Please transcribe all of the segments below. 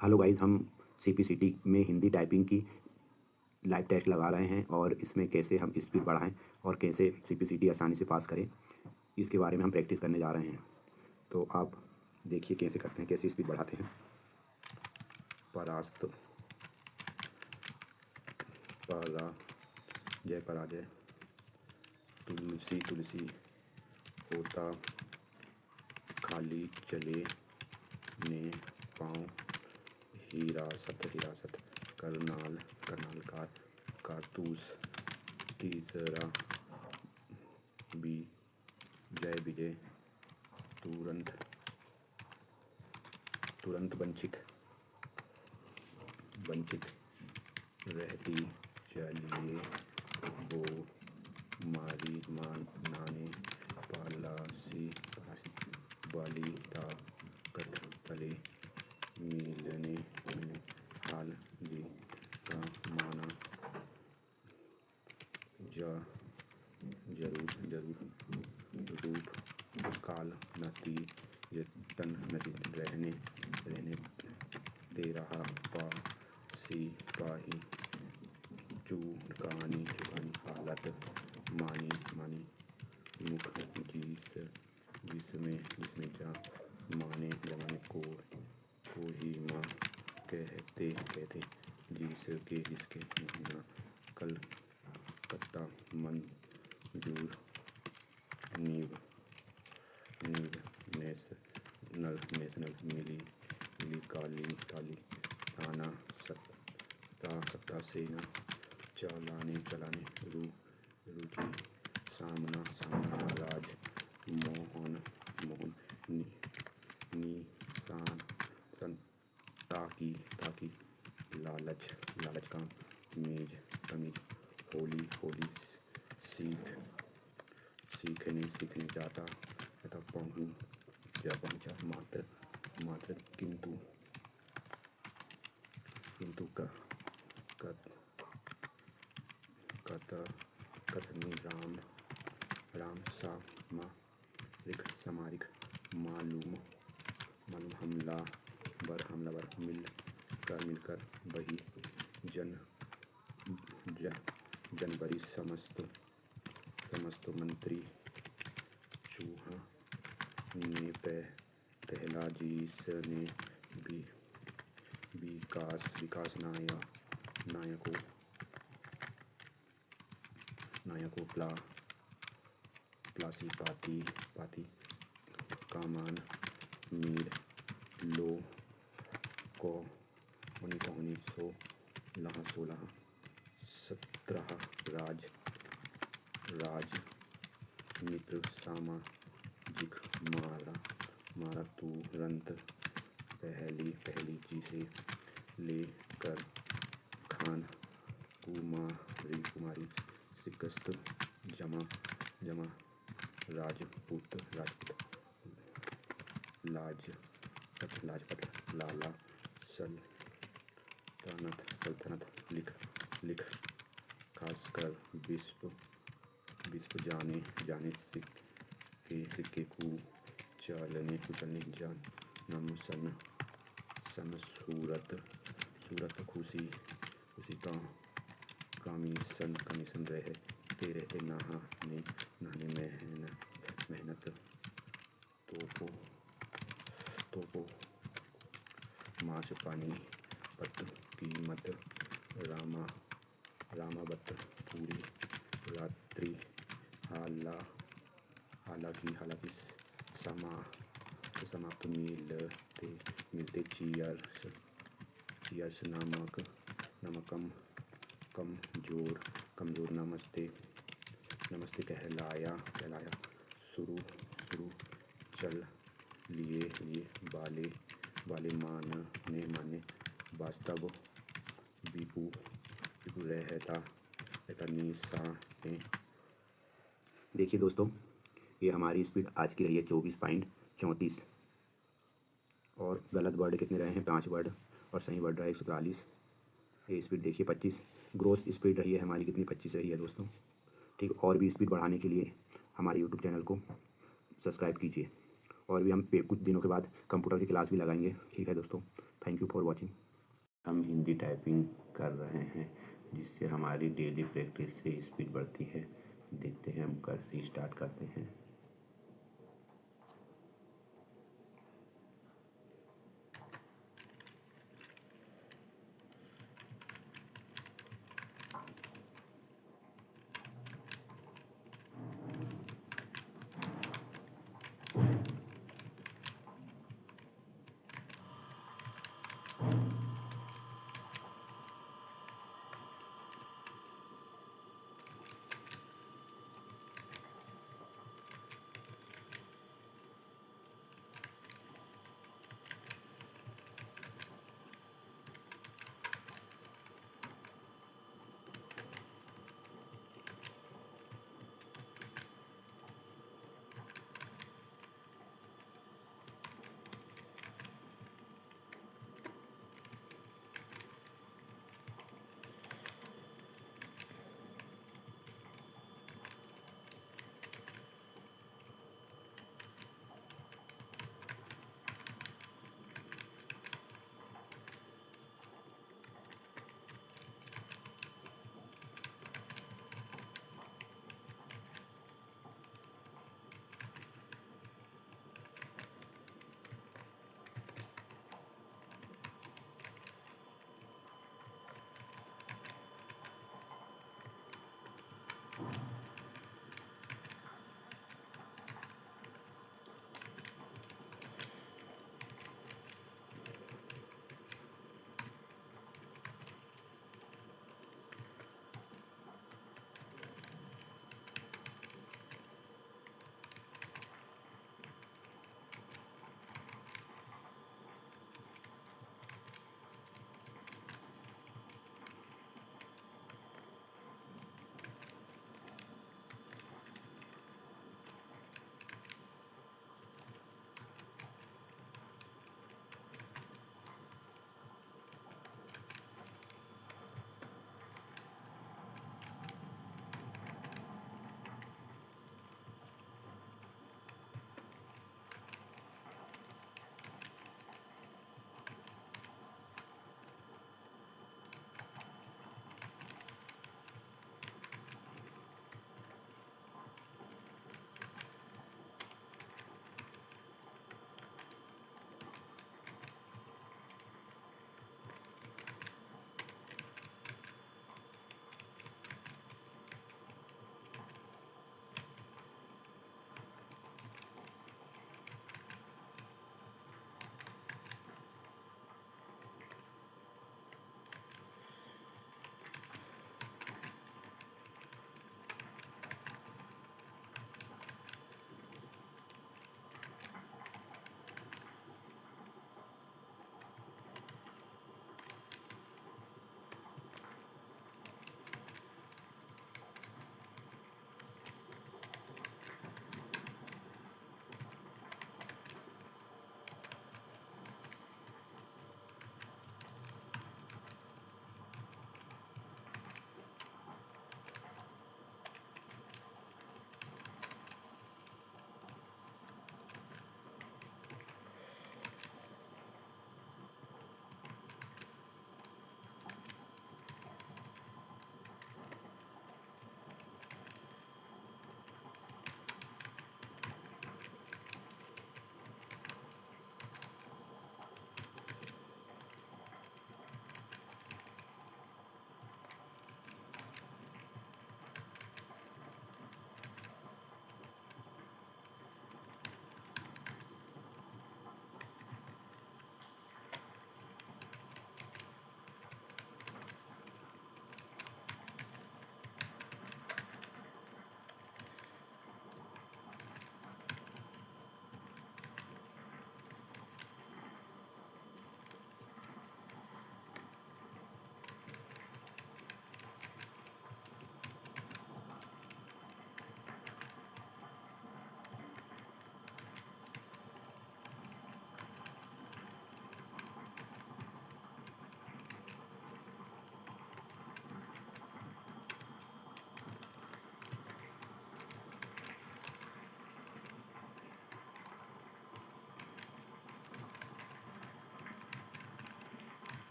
Hello guys, हम CPCT में Hindi typing की लाइव टेस्ट लगा रहे हैं और इसमें कैसे हम स्पीड बढ़ाएं और कैसे सीपीसीटी आसानी से पास करें, इसके बारे में हम प्रैक्टिस करने जा रहे हैं। तो आप देखिए कैसे करते हैं, कैसे स्पीड बढ़ाते हैं। परास्त, पराजय, पराजय, तुलसी, तुलसी, होता, खाली, चले, ने, पाँव, हिरासत, हिरासत, करनाल, करनाल, कारतूस, तीसरा, विजय, विजय, तुरंत, तुरंत, वंचित, वंचित, रहती, चलिए, वो, मारी, नाने, पलासी, पलासी, बली, ताकत, तले, मिलने, मिलने, हाल, जी का, माना, जरूर, जरूर, रूप, काल, नती, जतन, नती, रहने, रहने, दे रहा, सिपाही, चुकानी, चुकानी, हालत, मानी, मानी, मुख, जिसमें, जा, माने, जमाने, कोहिमा, कहते, कहते, जिसके, जिसके, कलकत्ता, मंजूर, नींव, नींव, नेशनल, नेशनल, मिली, मिली, काली, काली, थाना, सत्ता, सेना, चलाने, चलाने, रुचि, सामना, सामना, राज, मोहन, मोहन, निशान, ताकी, ताकी, लालच, लालच का, मेज, तमीज, होली, होली, सीखने, सीखने, जाता, पहुँचा, मात्र, मात्र, किंतु, किंतु, कथनी, राम, राम, सामरिक, समारिक, मालूम, मालूम, हमलावर, हमलावर, मिलकर, बही, जनवरी, समस्त, मंत्री, चूहा, ने, पहला, जिसने, विकास, नायकों, प्लासी, पाती, कामान, मीर, लो, कोहनी, 16, 17, राज, मित्र, सामाजिक, मारा, तुरंत, पहली, जिसे लेकर, खान, कुमारी, शिकस्त, जमा, राजपूत, लाजपत, लाला, सल्तनत, लिख, खासकर, विश्व, जाने, सिक्के, कुचलने, जन्म, सन, सूरत, खुशी, का, कमीशन, रहते, नहाने, मेहनत, तोपो, मार्च, पानी, पत, कीमत, रामावत, पूरी, रात्रि, हालांकि, समाप्त, मिलते, चीयर्स, नमक, कमजोर, नमस्ते, कहलाया, शुरू, चल, लिए, बाले, माने, वास्तव, विपु, रहता, निशाने। देखिए दोस्तों, ये हमारी स्पीड आज की रही है 24.34 और गलत वर्ड कितने रहे हैं 5 वर्ड और सही वर्ड रहा है 143। ये स्पीड देखिए 25 ग्रोस स्पीड रही है हमारी, कितनी 25 रही है दोस्तों। ठीक, और भी स्पीड बढ़ाने के लिए हमारे यूट्यूब चैनल को सब्सक्राइब कीजिए और भी हम कुछ दिनों के बाद कंप्यूटर की क्लास भी लगाएंगे। ठीक है दोस्तों, thank you for watching. Watching. हम हिंदी टाइपिंग कर रहे हैं जिससे हमारी डेली प्रैक्टिस से स्पीड बढ़ती है। देखते हैं, हम कर स्टार्ट करते हैं।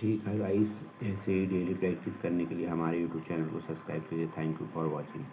ठीक है गाइस, ऐसे ही डेली प्रैक्टिस करने के लिए हमारे यूट्यूब चैनल को सब्सक्राइब कीजिए। Thank you for watching.